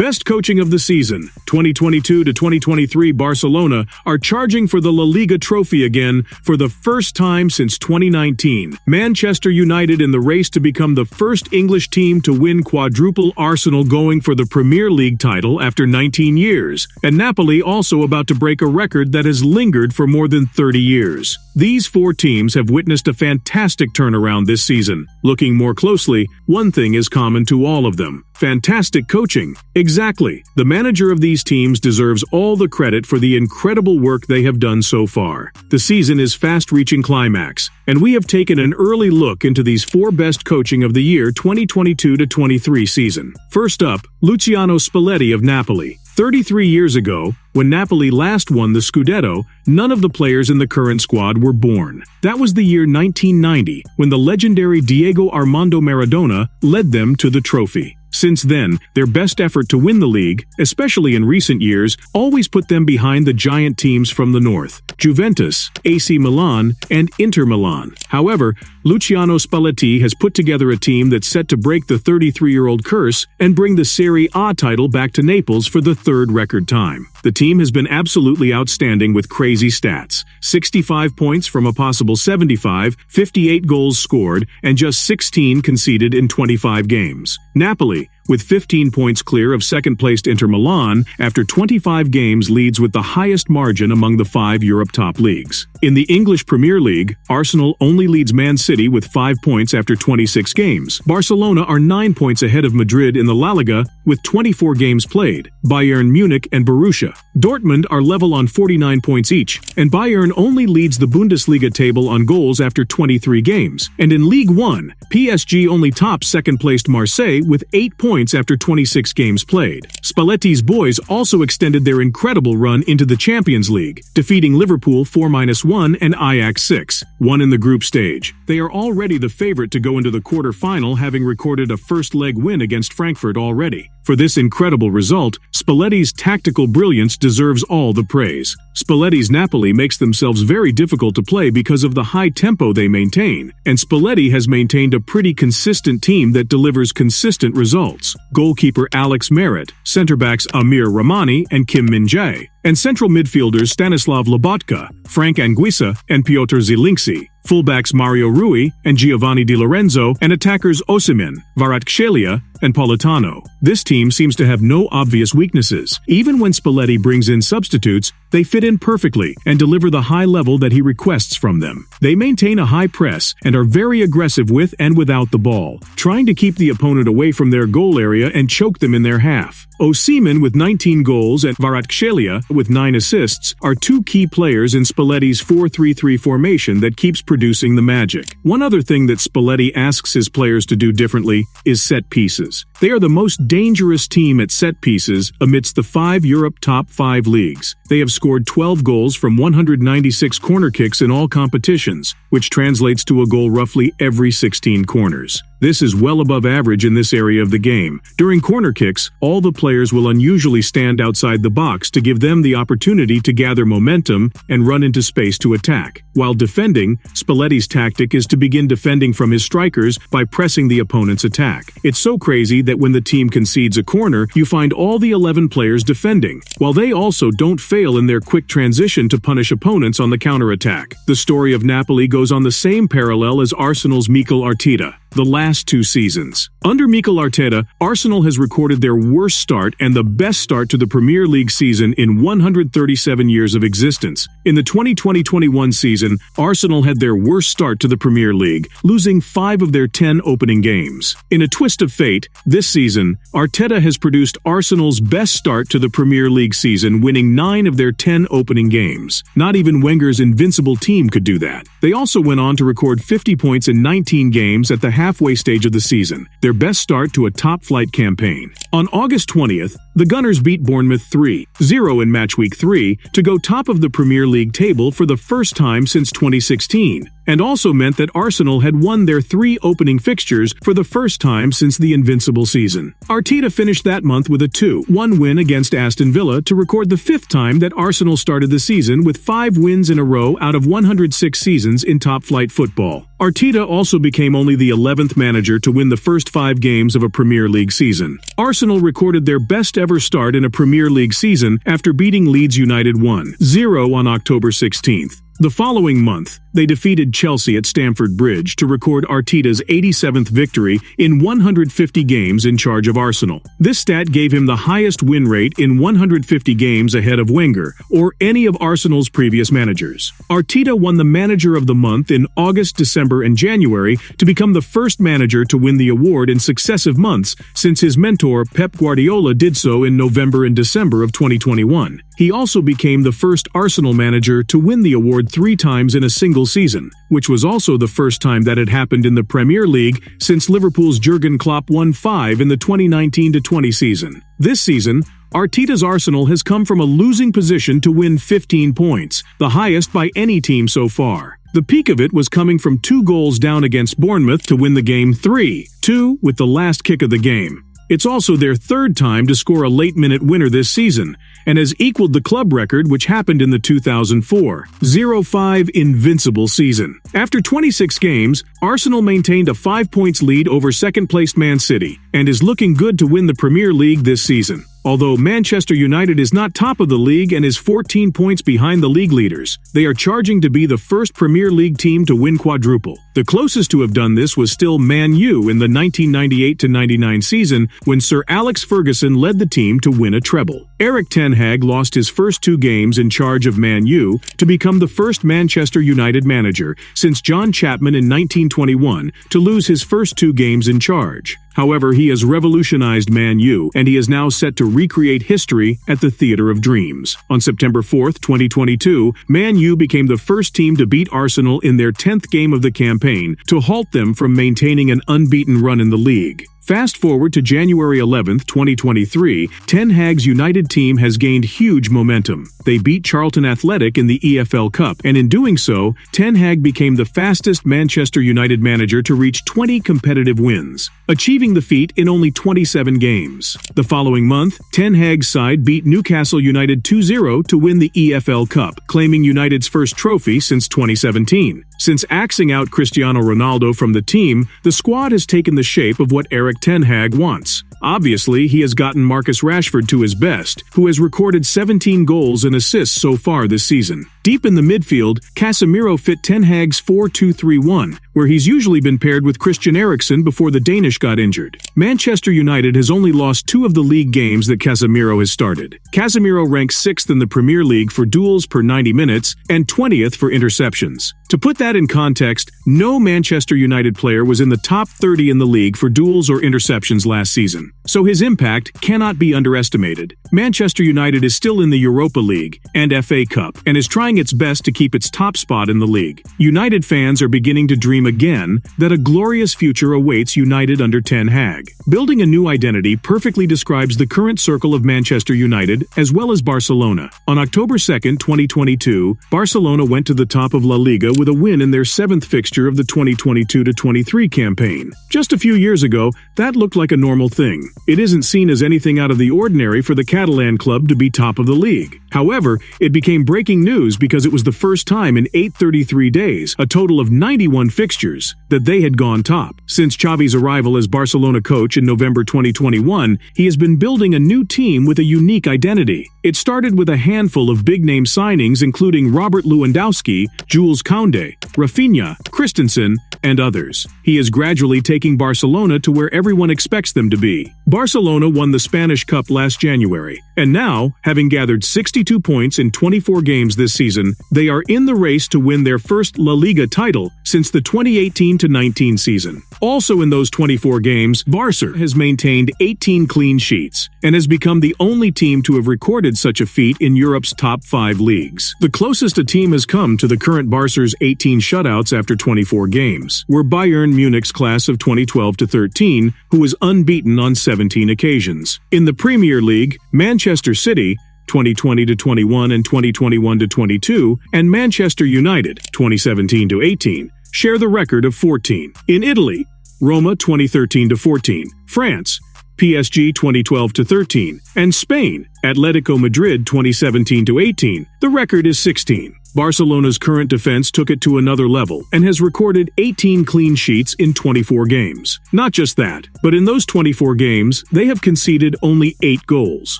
Best coaching of the season. 2022 to 2023 Barcelona are charging for the Laliga trophy again for the first time since 2019. Manchester United in the race to become the first English team to win quadruple. Arsenal going for the Premier League title after 19 years. And Napoli also about to break a record that has lingered for more than 30 years. These four teams have witnessed a fantastic turnaround this season. Looking more closely, one thing is common to all of them. Fantastic coaching. Exactly. The manager of these teams deserves all the credit for the incredible work they have done so far. The season is fast reaching climax, and we have taken an early look into these four best coaching of the year 2022 to 23 season. First up, Luciano Spalletti of Napoli. 33 years ago, when Napoli last won the Scudetto, none of the players in the current squad were born. That was the year 1990, when the legendary Diego Armando Maradona led them to the trophy. Since then, their best effort to win the league, especially in recent years, always put them behind the giant teams from the north: Juventus, AC Milan, and Inter Milan. However, Luciano Spalletti has put together a team that's set to break the 33-year-old curse and bring the Serie A title back to Naples for the third record time. The team has been absolutely outstanding with crazy stats: 65 points from a possible 75, 58 goals scored, and just 16 conceded in 25 games. Napoli, with 15 points clear of second-placed Inter Milan after 25 games, leads with the highest margin among the 5 Europe top leagues. In the English Premier League, Arsenal only leads Man City with 5 points after 26 games. Barcelona are 9 points ahead of Madrid in the Laliga with 24 games played. Bayern Munich and Borussia Dortmund are level on 49 points each, and Bayern only leads the Bundesliga table on goals after 23 games. And in League One, PSG only tops second-placed Marseille with 8 points after 26 games played. Spalletti's boys also extended their incredible run into the Champions League, defeating Liverpool 4-1 and Ajax 6-1 in the group stage. They are already the favorite to go into the quarter-final, having recorded a first-leg win against Frankfurt already. For this incredible result, Spalletti's tactical brilliance deserves all the praise. Spalletti's Napoli makes themselves very difficult to play because of the high tempo they maintain, and Spalletti has maintained a pretty consistent team that delivers consistent results. Goalkeeper Alex Merritt, center-backs Amir Rahmani and Kim Min-jae, and central midfielders Stanislav Lobotka, Frank Anguissa, and Piotr Zielinski. Fullbacks Mario Rui and Giovanni Di Lorenzo, and attackers Osimhen, Kvaratskhelia, and Politano. This team seems to have no obvious weaknesses. Even when Spalletti brings in substitutes, they fit in perfectly and deliver the high level that he requests from them. They maintain a high press and are very aggressive with and without the ball, trying to keep the opponent away from their goal area and choke them in their half. Osimhen with 19 goals and Kvaratskhelia with 9 assists are two key players in Spalletti's 4-3-3 formation that keeps producing the magic. One other thing that Spalletti asks his players to do differently is set pieces. They are the most dangerous team at set pieces amidst the 5 Europe top 5 leagues. They have scored 12 goals from 196 corner kicks in all competitions, which translates to a goal roughly every 16 corners. This is well above average in this area of the game. During corner kicks, all the players will unusually stand outside the box to give them the opportunity to gather momentum and run into space to attack. While defending, Spalletti's tactic is to begin defending from his strikers by pressing the opponent's attack. It's so crazy that when the team concedes a corner, you find all the 11 players defending, while they also don't fail in their quick transition to punish opponents on the counterattack. The story of Napoli goes on the same parallel as Arsenal's Mikel Arteta. The last 2 seasons. Under Mikel Arteta, Arsenal has recorded their worst start and the best start to the Premier League season in 137 years of existence. In the 2020-21 season, Arsenal had their worst start to the Premier League, losing 5 of their 10 opening games. In a twist of fate, this season, Arteta has produced Arsenal's best start to the Premier League season, winning 9 of their 10 opening games. Not even Wenger's invincible team could do that. They also went on to record 50 points in 19 games at the halfway stage of the season, their best start to a top-flight campaign. On August 20th, the Gunners beat Bournemouth 3-0 in Match Week 3 to go top of the Premier League table for the first time since 2016. and also meant that Arsenal had won their 3 opening fixtures for the first time since the Invincible season. Arteta finished that month with a 2-1 win against Aston Villa to record the 5th time that Arsenal started the season with 5 wins in a row out of 106 seasons in top-flight football. Arteta also became only the 11th manager to win the first 5 games of a Premier League season. Arsenal recorded their best-ever start in a Premier League season after beating Leeds United 1-0 on October 16th. The following month, they defeated Chelsea at Stamford Bridge to record Arteta's 87th victory in 150 games in charge of Arsenal. This stat gave him the highest win rate in 150 games ahead of Wenger or any of Arsenal's previous managers. Arteta won the Manager of the Month in August, December, and January to become the first manager to win the award in successive months since his mentor Pep Guardiola did so in November and December of 2021. He also became the first Arsenal manager to win the award 3 times in a single season, which was also the first time that had happened in the Premier League since Liverpool's Jurgen Klopp won 5 in the 2019-20 season. This season, Arteta's Arsenal has come from a losing position to win 15 points, the highest by any team so far. The peak of it was coming from 2 goals down against Bournemouth to win the game 3-2 with the last kick of the game. It's also their 3rd time to score a late-minute winner this season, and has equaled the club record which happened in the 2004-05 Invincible season. After 26 games, Arsenal maintained a 5 points lead over second-placed Man City, and is looking good to win the Premier League this season. Although Manchester United is not top of the league and is 14 points behind the league leaders, they are charging to be the first Premier League team to win quadruple. The closest to have done this was still Man U in the 1998-99 season when Sir Alex Ferguson led the team to win a treble. Erik ten Hag lost his first 2 games in charge of Man U to become the first Manchester United manager since John Chapman in 1921 to lose his first 2 games in charge. However, he has revolutionized Man U, and he is now set to recreate history at the Theatre of Dreams. On September 4, 2022, Man U became the first team to beat Arsenal in their 10th game of the campaign to halt them from maintaining an unbeaten run in the league. Fast forward to January 11, 2023, Ten Hag's United team has gained huge momentum. They beat Charlton Athletic in the EFL Cup, and in doing so, Ten Hag became the fastest Manchester United manager to reach 20 competitive wins, achieving the feat in only 27 games. The following month, Ten Hag's side beat Newcastle United 2-0 to win the EFL Cup, claiming United's first trophy since 2017. Since axing out Cristiano Ronaldo from the team, the squad has taken the shape of what Erik ten Hag wants. Obviously, he has gotten Marcus Rashford to his best, who has recorded 17 goals and assists so far this season. Deep in the midfield, Casemiro fit Ten Hag's 4-2-3-1, where he's usually been paired with Christian Eriksen before the Danish got injured. Manchester United has only lost 2 of the league games that Casemiro has started. Casemiro ranks 6th in the Premier League for duels per 90 minutes and 20th for interceptions. To put that in context, no Manchester United player was in the top 30 in the league for duels or interceptions last season, so his impact cannot be underestimated. Manchester United is still in the Europa League and FA Cup and is trying its best to keep its top spot in the league. United fans are beginning to dream again that a glorious future awaits United under Ten Hag. Building a new identity perfectly describes the current circle of Manchester United as well as Barcelona. On October 2, 2022, Barcelona went to the top of Laliga with a win in their 7th fixture of the 2022-23 campaign. Just a few years ago, that looked like a normal thing. It isn't seen as anything out of the ordinary for the Catalan club to be top of the league. However, it became breaking news because it was the first time in 833 days, a total of 91 fixtures, that they had gone top. Since Xavi's arrival as Barcelona coach in November 2021, he has been building a new team with a unique identity. It started with a handful of big-name signings including Robert Lewandowski, Jules Koundé, Rafinha, Christensen, and others. He is gradually taking Barcelona to where everyone expects them to be. Barcelona won the Spanish Cup last January, and now, having gathered 62 points in 24 games this season, they are in the race to win their first La Liga title since the 2018-19 season. Also in those 24 games, Barca has maintained 18 clean sheets and has become the only team to have recorded such a feat in Europe's top 5 leagues. The closest a team has come to the current Barca's 18 shutouts after 24 games were Bayern Munich's class of 2012-13, who was unbeaten on 17 occasions. In the Premier League, Manchester City 2020-21 and 2021-22, and Manchester United 2017-18 share the record of 14. In Italy, Roma 2013-14, France, PSG 2012-13, and Spain, Atletico Madrid 2017-18, the record is 16. Barcelona's current defense took it to another level and has recorded 18 clean sheets in 24 games. Not just that, but in those 24 games, they have conceded only 8 goals.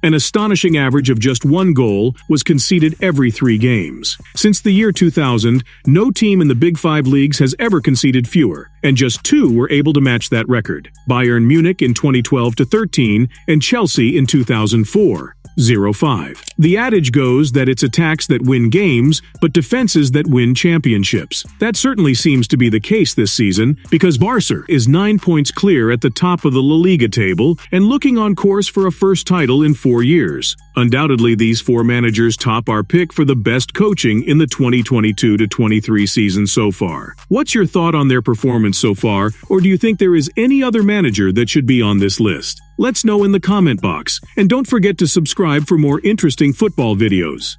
An astonishing average of just 1 goal was conceded every 3 games. Since the year 2000, no team in the Big Five leagues has ever conceded fewer, and just 2 were able to match that record: Bayern Munich in 2012-13 and Chelsea in 2004-05. The adage goes that it's attacks that win games, but defenses that win championships. That certainly seems to be the case this season, because Barca is 9 points clear at the top of the Laliga table and looking on course for a first title in 4 years. Undoubtedly, these 4 managers top our pick for the best coaching in the 2022-23 season so far. What's your thought on their performance so far, or do you think there is any other manager that should be on this list? Let's know in the comment box, and don't forget to subscribe for more interesting football videos.